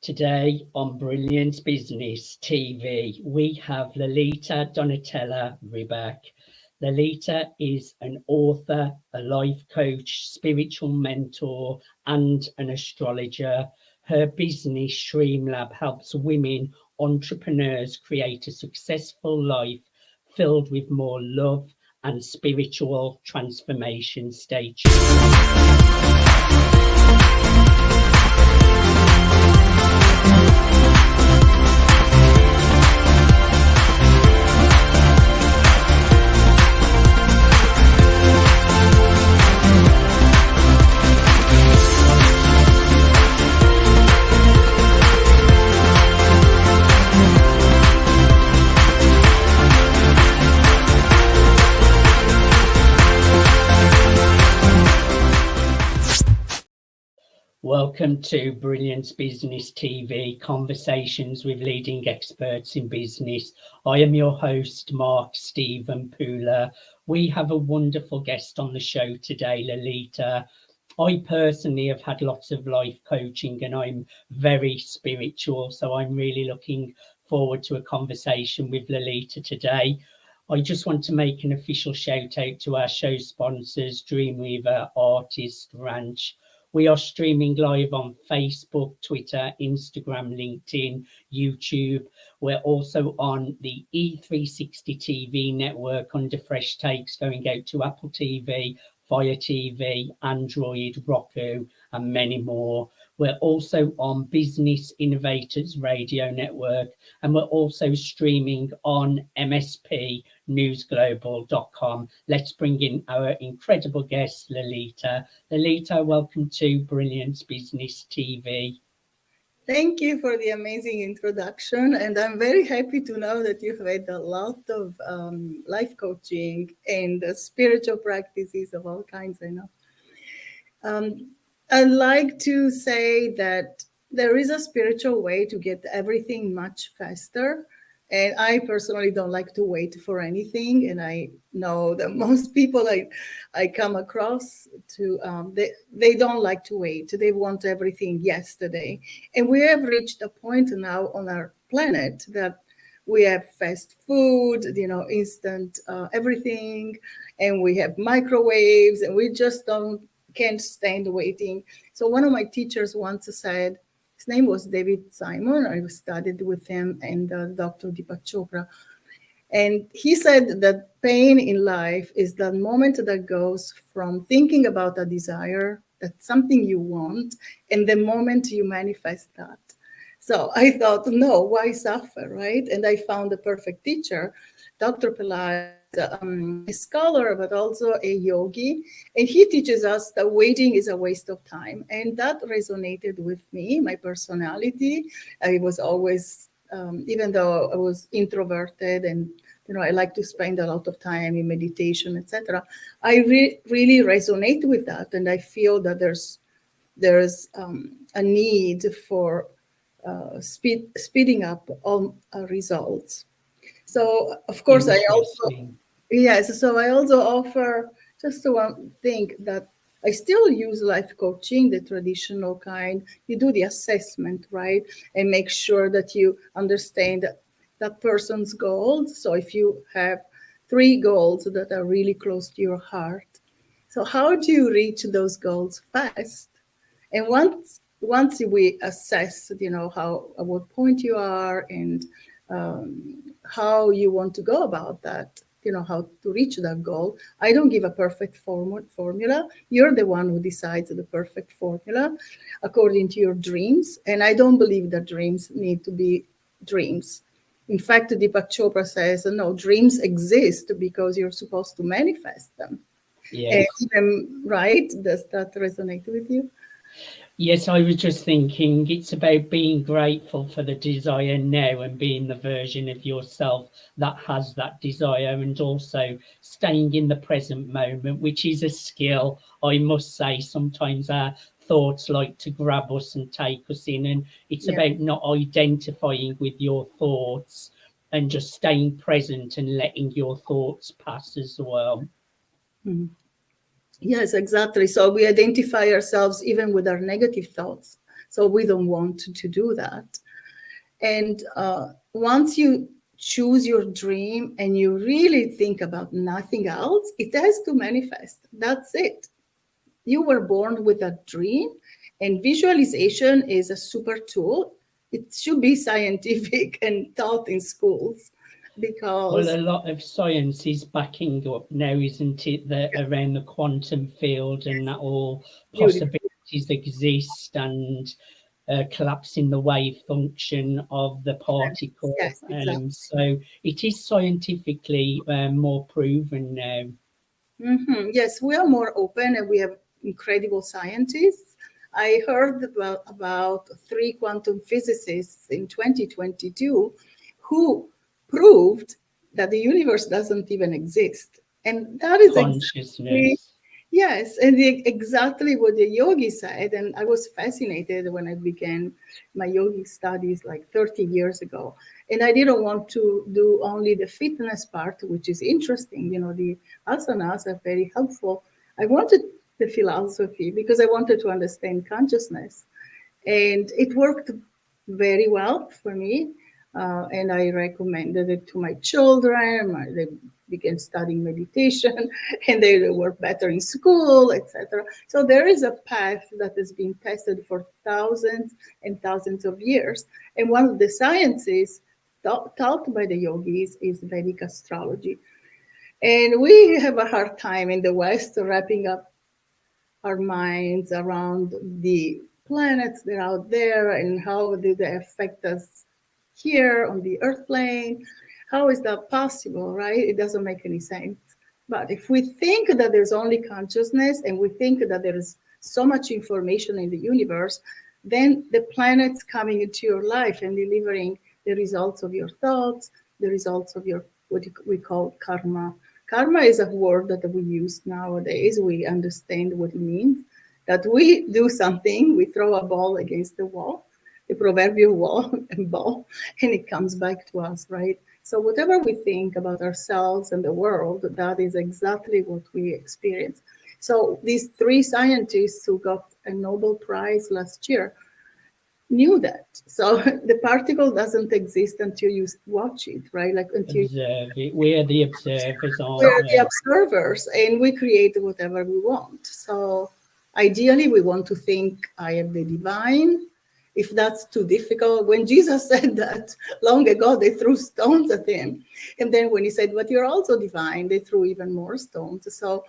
Today on Brilliance Business TV, we have Lalitha Donatella Riback. Lalitha is an author, a life coach, spiritual mentor, and an astrologer. Her business, Streamlab, helps women entrepreneurs create a successful life filled with more love and spiritual transformation. Stay tuned. Welcome to Brilliance Business TV, conversations with leading experts in business. I am your host, Mark Stephen Pooler. We have a wonderful guest on the show today, Lalitha. I personally have had lots of life coaching and I'm very spiritual, so I'm really looking forward to a conversation with Lalitha today. I just want to make an official shout out to our show sponsors, Dreamweaver, Artist Ranch. We are streaming live on Facebook, Twitter, Instagram, LinkedIn, YouTube. We're also on the E360 TV network under Fresh Takes, going out to Apple TV, Fire TV, Android, Roku, and many more. We're also on Business Innovators Radio Network, and we're also streaming on MSP News Global.com. Let's bring in our incredible guest, Lalitha. Lalitha, welcome to Brilliance Business TV. Thank you for the amazing introduction, and I'm very happy to know that you've had a lot of life coaching and spiritual practices of all kinds. I know. I'd like to say that there is a spiritual way to get everything much faster. And I personally don't like to wait for anything. And I know that most people I come across to, they don't like to wait. They want everything yesterday. And we have reached a point now on our planet that we have fast food, instant everything. And we have microwaves and we just can't stand waiting. So one of my teachers once said, his name was David Simon. I studied with him and Dr. Deepak Chopra. And he said that pain in life is the moment that goes from thinking about a desire, that's something you want, and the moment you manifest that. So I thought, no, why suffer, right? And I found the perfect teacher, Dr. Pillai, a scholar, but also a yogi. And he teaches us that waiting is a waste of time. And that resonated with me, my personality. I was always, even though I was introverted and, I like to spend a lot of time in meditation, etc. I really resonate with that. And I feel that there's a need for speeding up all results. So, of course, I also offer just one thing that I still use life coaching, the traditional kind. You do the assessment, right? And make sure that you understand that person's goals. So if you have 3 goals that are really close to your heart, so how do you reach those goals fast? And once we assess, how at what point you are and how you want to go about that, how to reach that goal. I don't give a perfect formula. You're the one who decides the perfect formula according to your dreams. And I don't believe that dreams need to be dreams. In fact, Deepak Chopra says, no, dreams exist because you're supposed to manifest them. Yes. Right? Does that resonate with you? Yes, I was just thinking it's about being grateful for the desire now and being the version of yourself that has that desire, and also staying in the present moment, which is a skill. I must say, sometimes our thoughts like to grab us and take us in, and it's about not identifying with your thoughts and just staying present and letting your thoughts pass as well. Yes, exactly. So we identify ourselves even with our negative thoughts. So we don't want to do that. And once you choose your dream and you really think about nothing else, it has to manifest. That's it. You were born with a dream, and visualization is a super tool. It should be scientific and taught in schools Well, because a lot of science is backing up now, isn't it, that around the quantum field and that all beautiful. possibilities exist, and collapsing the wave function of the particle. Yes, exactly. So it is scientifically more proven now. Yes, we are more open and we have incredible scientists. I heard about three quantum physicists in 2022 who proved that the universe doesn't even exist. And that is exactly, Consciousness. yes, and exactly what the yogi said. And I was fascinated when I began my yogi studies like 30 years ago. And I didn't want to do only the fitness part, which is interesting. You know, the asanas are very helpful. I wanted the philosophy because I wanted to understand consciousness. And it worked very well for me. And I recommended it to my children. They began studying meditation and they were better in school, etc. So there is a path that has been tested for thousands and thousands of years. And one of the sciences taught by the yogis is Vedic astrology. And we have a hard time in the West wrapping up our minds around the planets that are out there and how do they affect us here on the earth plane. How is that possible, right? It doesn't make any sense. But if we think that there's only consciousness and we think that there is so much information in the universe, then the planets coming into your life and delivering the results of your thoughts, the results of your what we call karma. Karma is a word that we use nowadays. We understand what it means. That we do something, we throw a ball against the wall, the proverbial wall and ball, and it comes back to us, right? So whatever we think about ourselves and the world, that is exactly what we experience. So these three scientists who got a Nobel Prize last year knew that. So the particle doesn't exist until you watch it, right? Like until Observe it. We're the observers, aren't we're the we? observers and we create whatever we want. So ideally, we want to think I am the divine. If that's too difficult, when Jesus said that long ago, they threw stones at him. And then when he said, but you're also divine, they threw even more stones. So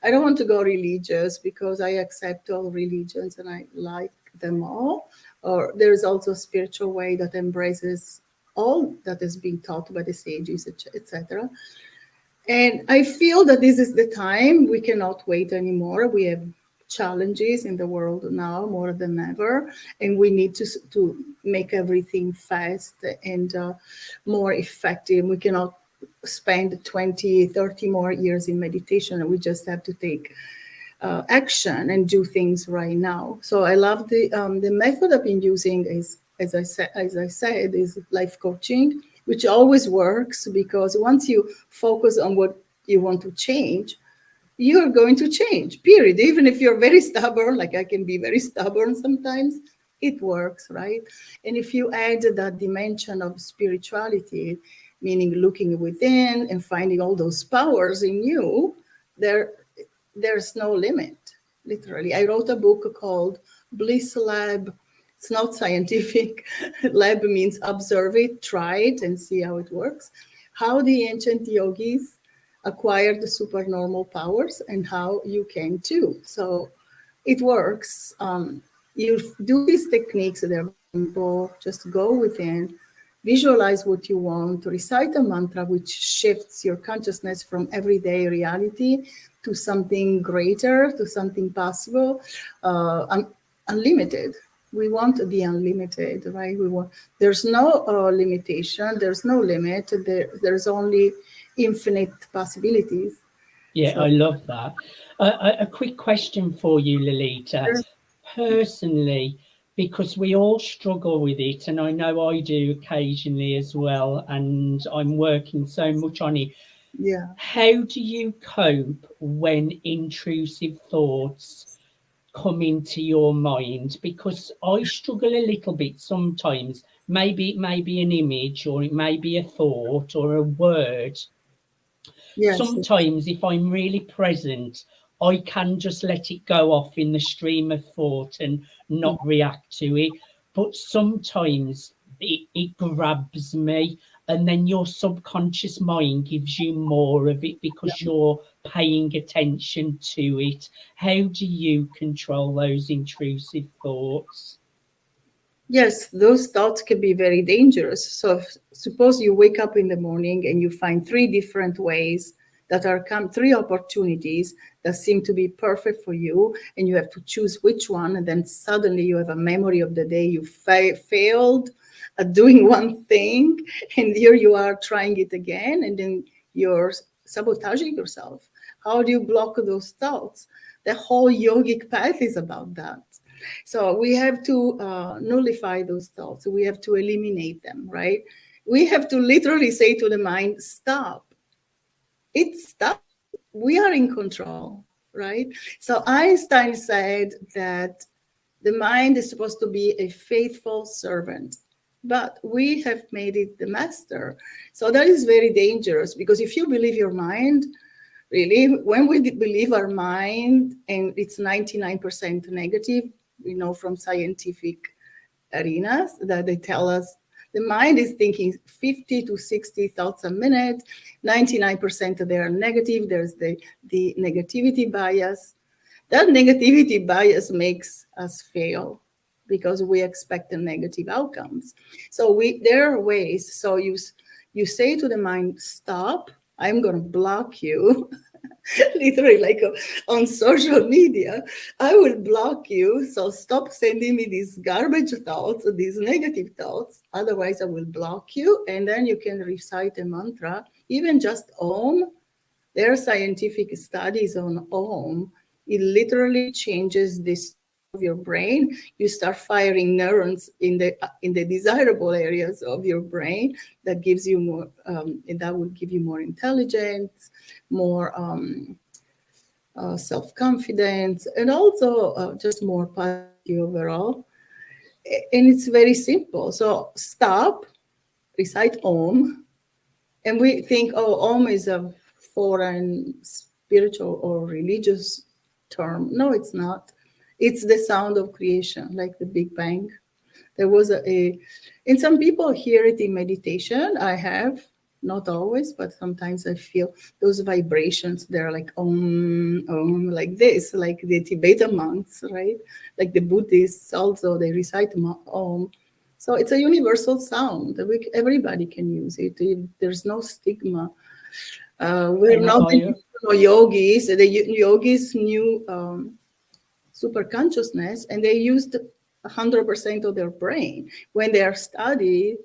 I don't want to go religious because I accept all religions and I like them all. Or there's also a spiritual way that embraces all that has been taught by the sages, etc. And I feel that this is the time we cannot wait anymore. We have challenges in the world now more than ever, and we need to make everything fast and more effective. We cannot spend 20, 30 more years in meditation. We just have to take action and do things right now. So I love the method I've been using is, as I said, is life coaching, which always works because once you focus on what you want to change, you're going to change, period. Even if you're very stubborn, like I can be very stubborn sometimes, it works, right? And if you add that dimension of spirituality, meaning looking within and finding all those powers in you, there's no limit, literally. I wrote a book called Bliss Lab. It's not scientific. Lab means observe it, try it, and see how it works. How the ancient yogis acquired the supernormal powers and how you can too. So it works. You do these techniques, they're simple. Just go within, visualize what you want, recite a mantra which shifts your consciousness from everyday reality to something greater, to something possible, unlimited. We want the unlimited, right? There's no limitation, there's no limit, there's only infinite possibilities. Yeah, So I love that. A quick question for you, Lalitha. Personally, because we all struggle with it, and I know I do occasionally as well, and I'm working so much on it. yeah. How do you cope when intrusive thoughts come into your mind? Because I struggle a little bit sometimes. Maybe it may be an image, or it may be a thought or a word. Yes. Sometimes if I'm really present, I can just let it go off in the stream of thought and not react to it. But sometimes it grabs me, and then your subconscious mind gives you more of it because you're paying attention to it. How do you control those intrusive thoughts? Yes, those thoughts can be very dangerous. So suppose you wake up in the morning and you find three different ways that are three opportunities that seem to be perfect for you, and you have to choose which one, and then suddenly you have a memory of the day you failed at doing one thing, and here you are trying it again, and then you're sabotaging yourself. How do you block those thoughts? The whole yogic path is about that. So we have to nullify those thoughts. We have to eliminate them, right? We have to literally say to the mind, stop. It stops. We are in control, right? So Einstein said that the mind is supposed to be a faithful servant, but we have made it the master. So that is very dangerous, because if you believe your mind, really, when we believe our mind and it's 99% negative, we know from scientific arenas that they tell us the mind is thinking 50 to 60 thoughts a minute, 99% of they are negative. There's the negativity bias. That negativity bias makes us fail because we expect the negative outcomes. So there are ways. So you say to the mind, stop, I'm going to block you. Literally, like on social media, I will block you. So stop sending me these garbage thoughts, these negative thoughts. Otherwise, I will block you. And then you can recite a mantra, even just Om. There are scientific studies on Om. It literally changes the structure of your brain. You start firing neurons in the desirable areas of your brain. That gives you more. And that will give you more intelligence, more self-confidence, and also just more positivity overall. And it's very simple. So stop, recite Om, and we think, oh, Om is a foreign spiritual or religious term. No, it's not. It's the sound of creation, like the Big Bang. There was and some people hear it in meditation. I have, not always, but sometimes I feel those vibrations. They're like like this, like the Tibetan monks, right? Like the Buddhists also, they recite Om. So it's a universal sound. Everybody can use it. There's no stigma. We're not yogis. The yogis knew super consciousness, and they used 100% of their brain. When they are studied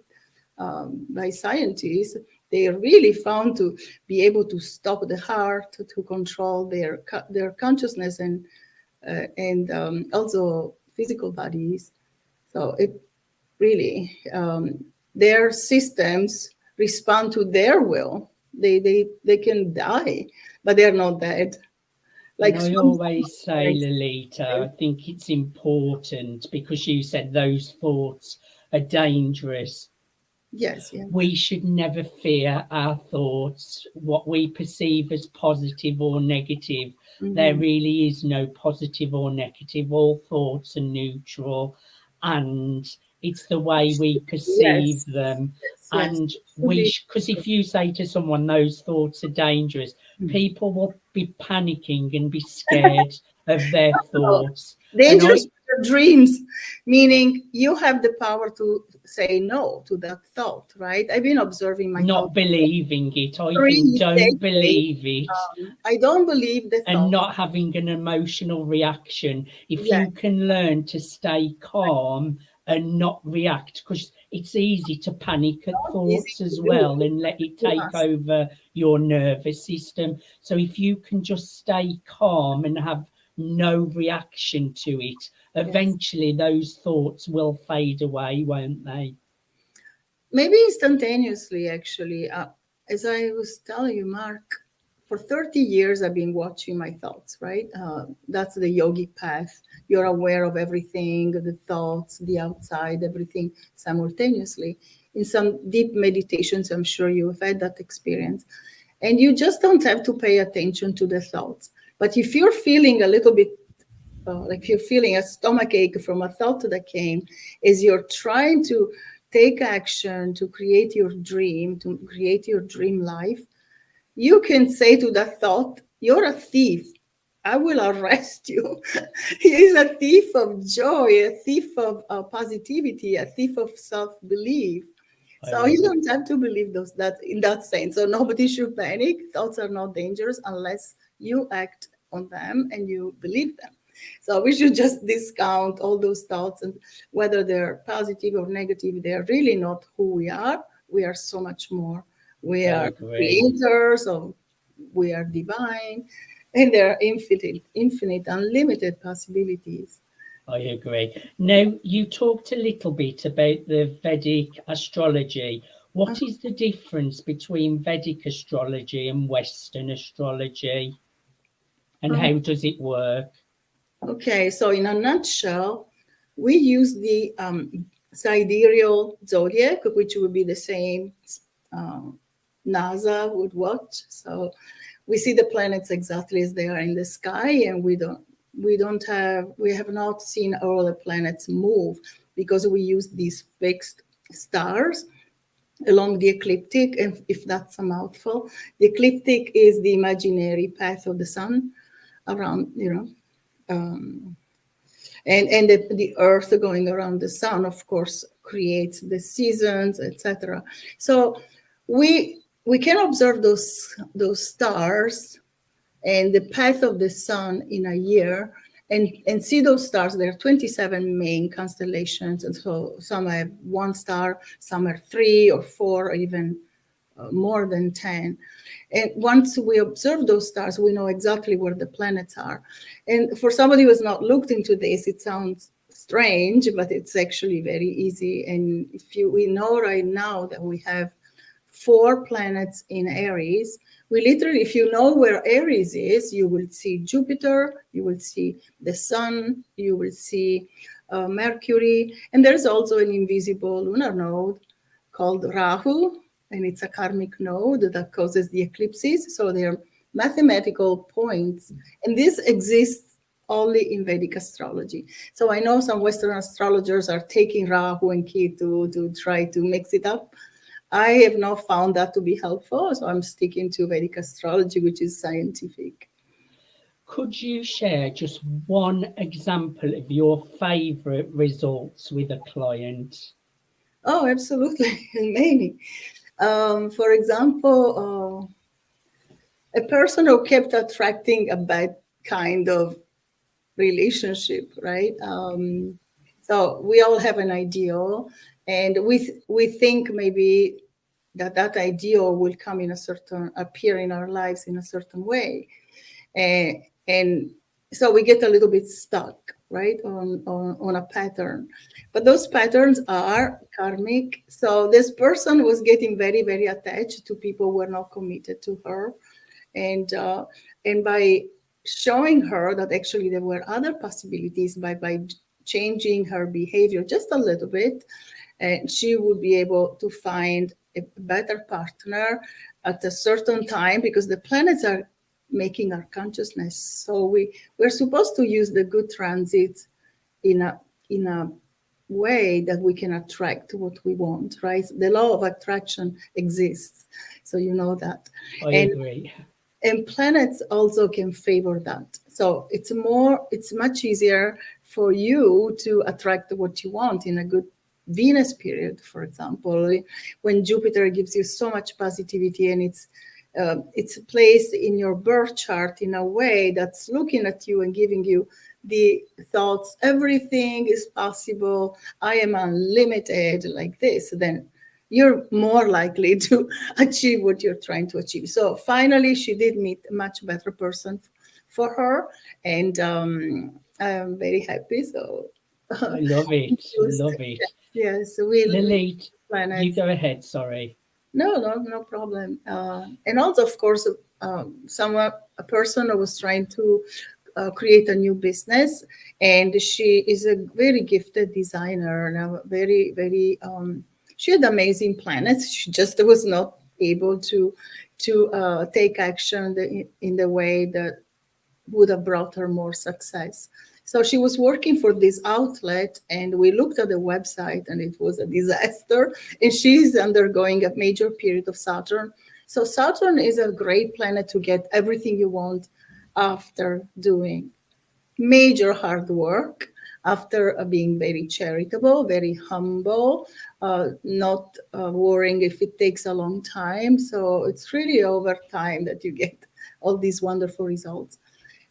by scientists, they really found to be able to stop the heart, to control their consciousness and also physical bodies. So it really, their systems respond to their will. They can die, but they're not dead. Like I always say, Lalitha, I think it's important because you said those thoughts are dangerous. Yes, yeah. We should never fear our thoughts, what we perceive as positive or negative. There really is no positive or negative. All thoughts are neutral, and it's the way we perceive them. And because if you say to someone those thoughts are dangerous, people will be panicking and be scared of their thoughts. Dangerous dreams, meaning you have the power to say no to that thought, right? I've been observing my not believing it. I think don't believe it. I don't believe the thought. And not having an emotional reaction. If you can learn to stay calm and not react, because it's easy to panic at thoughts as well and let it take over your nervous system. So if you can just stay calm and have no reaction to it, eventually those thoughts will fade away, won't they? Maybe instantaneously, actually. As I was telling you, Mark, for 30 years, I've been watching my thoughts, right? That's the yogic path. You're aware of everything, the thoughts, the outside, everything simultaneously. In some deep meditations, I'm sure you have had that experience. And you just don't have to pay attention to the thoughts. But if you're feeling a little bit like you're feeling a stomach ache from a thought that came, as you're trying to take action to create your dream, to create your dream life, you can say to that thought, "You're a thief. I will arrest you." He is a thief of joy, a thief of positivity, a thief of self-belief. So you don't have to believe those that in that sense. So nobody should panic. Thoughts are not dangerous unless you act on them and you believe them. So we should just discount all those thoughts, and whether they're positive or negative, they're really not who we are. We are so much more. We I are agree. creators, or we are divine, and there are infinite, unlimited possibilities. I agree. Now, you talked a little bit about the Vedic astrology. What is the difference between Vedic astrology and Western astrology, and Oh, how does it work? okay, so in a nutshell, we use the sidereal zodiac, which would be the same um, NASA would watch. So we see the planets exactly as they are in the sky, and we have not seen all the planets move because we use these fixed stars along the ecliptic. And if that's a mouthful, the ecliptic is the imaginary path of the sun around, um, and the earth going around the sun, of course, creates the seasons, etc. So we can observe those stars and the path of the sun in a year, and see those stars. There are 27 main constellations, and so some have one star, some are three or four, or even more than 10. And once we observe those stars, we know exactly where the planets are. And for somebody who has not looked into this, it sounds strange, but it's actually very easy. And we know right now that we have 4 planets in Aries. We literally, if you know where Aries is, you will see Jupiter, you will see the sun, you will see Mercury, and there's also an invisible lunar node called Rahu, and it's a karmic node that causes the eclipses. So they're mathematical points, and this exists only in Vedic astrology. So I know some Western astrologers are taking Rahu and Ketu to try to mix it up. I have not found that to be helpful, so I'm sticking to Vedic astrology, which is scientific. Could you share just one example of your favorite results with a client? Oh, absolutely, many. For example, a person who kept attracting a bad kind of relationship, right? So we all have an ideal, and we think maybe that ideal will come in a certain appear in our lives in a certain way, and so we get a little bit stuck, right, on a pattern. But those patterns are karmic. So this person was getting very, very attached to people who were not committed to her, and by showing her that actually there were other possibilities, by changing her behavior just a little bit, and she would be able to find a better partner at a certain time, because the planets are making our consciousness. So we're supposed to use the good transits in a way that we can attract what we want, right? The law of attraction exists, so you know that. I and agree. and planets also can favor that. So it's much easier for you to attract what you want in a good Venus period, for example, when Jupiter gives you so much positivity, and it's placed in your birth chart in a way that's looking at you and giving you the thoughts, everything is possible, I am unlimited, like this, then you're more likely to achieve what you're trying to achieve. So finally, she did meet a much better person for her, and I'm very happy. So I love it. Love it. yes, we Lilith, you planets. go ahead. Sorry. No, no, no problem. And also, of course, a person who was trying to create a new business, and she is a very gifted designer now, she had amazing plans. She just was not able to take action in the way that would have brought her more success. So she was working for this outlet, and we looked at the website, and it was a disaster. And she's undergoing a major period of Saturn. So Saturn is a great planet to get everything you want after doing major hard work, after being very charitable, very humble, not worrying if it takes a long time. So it's really over time that you get all these wonderful results.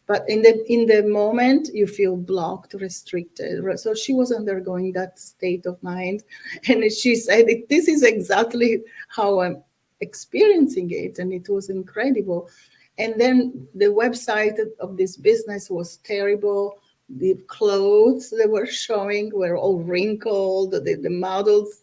But in the moment, you feel blocked, restricted. So she was undergoing that state of mind, and she said, "This is exactly how I'm experiencing it," and it was incredible. And then the website of this business was terrible. The clothes they were showing were all wrinkled. The models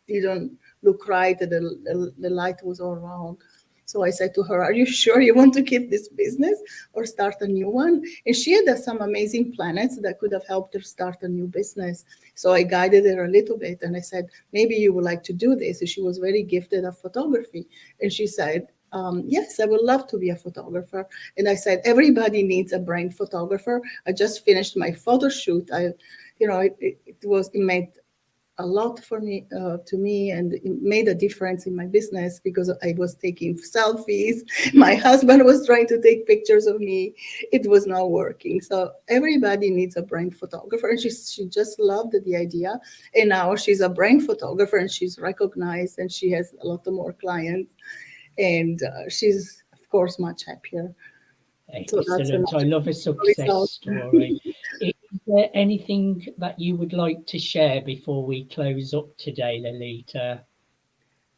didn't look right. The light was all wrong. So I said to her, "Are you sure you want to keep this business or start a new one?" And she had some amazing planets that could have helped her start a new business. So I guided her a little bit, and I said, "Maybe you would like to do this." And she was very gifted at photography. And she said, "Yes, I would love to be a photographer." And I said, "Everybody needs a brand photographer. I just finished my photo shoot. It made a lot for me, to me, and it made a difference in my business because I was taking selfies. My husband was trying to take pictures of me. It was not working. So everybody needs a brand photographer, and she just loved the idea. And now she's a brand photographer, and she's recognized, and she has a lot more clients, and she's of course much happier. So that's Excellent. I love a success story. Is there anything that you would like to share before we close up today, Lalitha?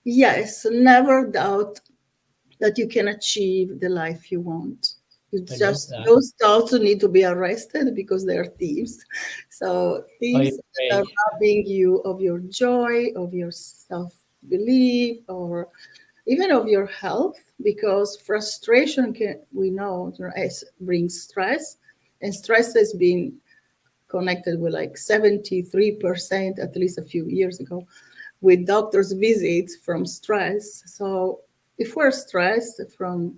Yes, never doubt that you can achieve the life you want. It's I love just that. those thoughts need to be arrested because they're thieves. So I thieves that are agree. robbing you of your joy, of your self-belief, or even of your health, because frustration can, we know, brings stress, and stress has been connected with like 73%, at least a few years ago, with doctors' visits from stress. So if we're stressed from,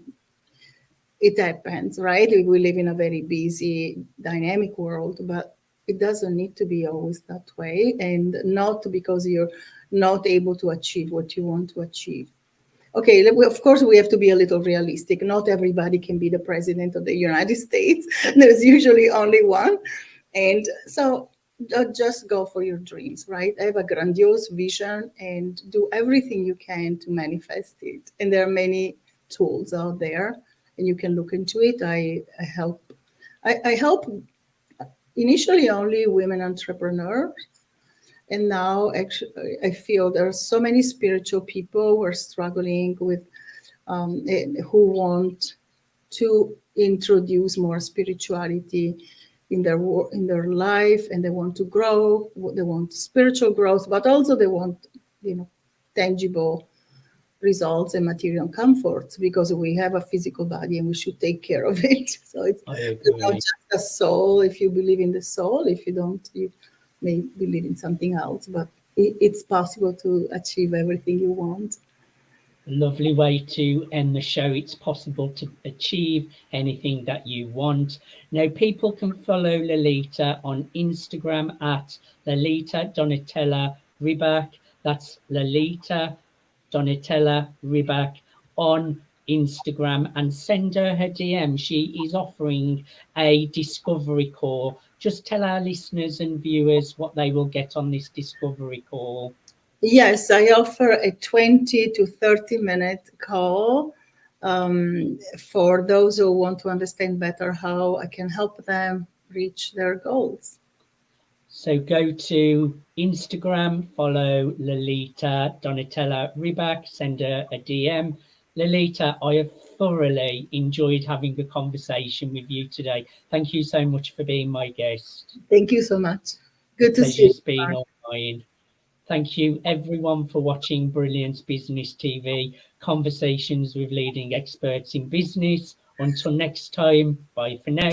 it happens, right? We live in a very busy, dynamic world, but it doesn't need to be always that way, and not because you're not able to achieve what you want to achieve. Okay, of course, we have to be a little realistic. Not everybody can be the president of the United States. There's usually only one. And so just go for your dreams, right? Have a grandiose vision and do everything you can to manifest it. And there are many tools out there, and you can look into it. I help initially only women entrepreneurs, and now actually I feel there are so many spiritual people who are struggling with, who want to introduce more spirituality in their life, and they want to grow. They want spiritual growth, but also they want, tangible results and material comforts, because we have a physical body and we should take care of it. So it's I not agree. just a soul. If you believe in the soul, if you don't, you may believe in something else. But it's possible to achieve everything you want. Lovely way to end the show. It's possible to achieve anything that you want. Now, people can follow Lalitha on Instagram at Lalitha Donatella Riback. That's Lalitha Donatella Riback on Instagram, and send her DM. She is offering a discovery call. Just tell our listeners and viewers what they will get on this discovery call. Yes, I offer a 20 to 30-minute call, for those who want to understand better how I can help them reach their goals. So go to Instagram, follow Lalitha Donatella Riback, send her a DM. Lalitha, I have thoroughly enjoyed having a conversation with you today. Thank you so much for being my guest. Thank you so much. The Good to see you, pleasure's been Mark. all mine. Thank you everyone for watching Brilliance Business TV, conversations with leading experts in business. Until next time, bye for now.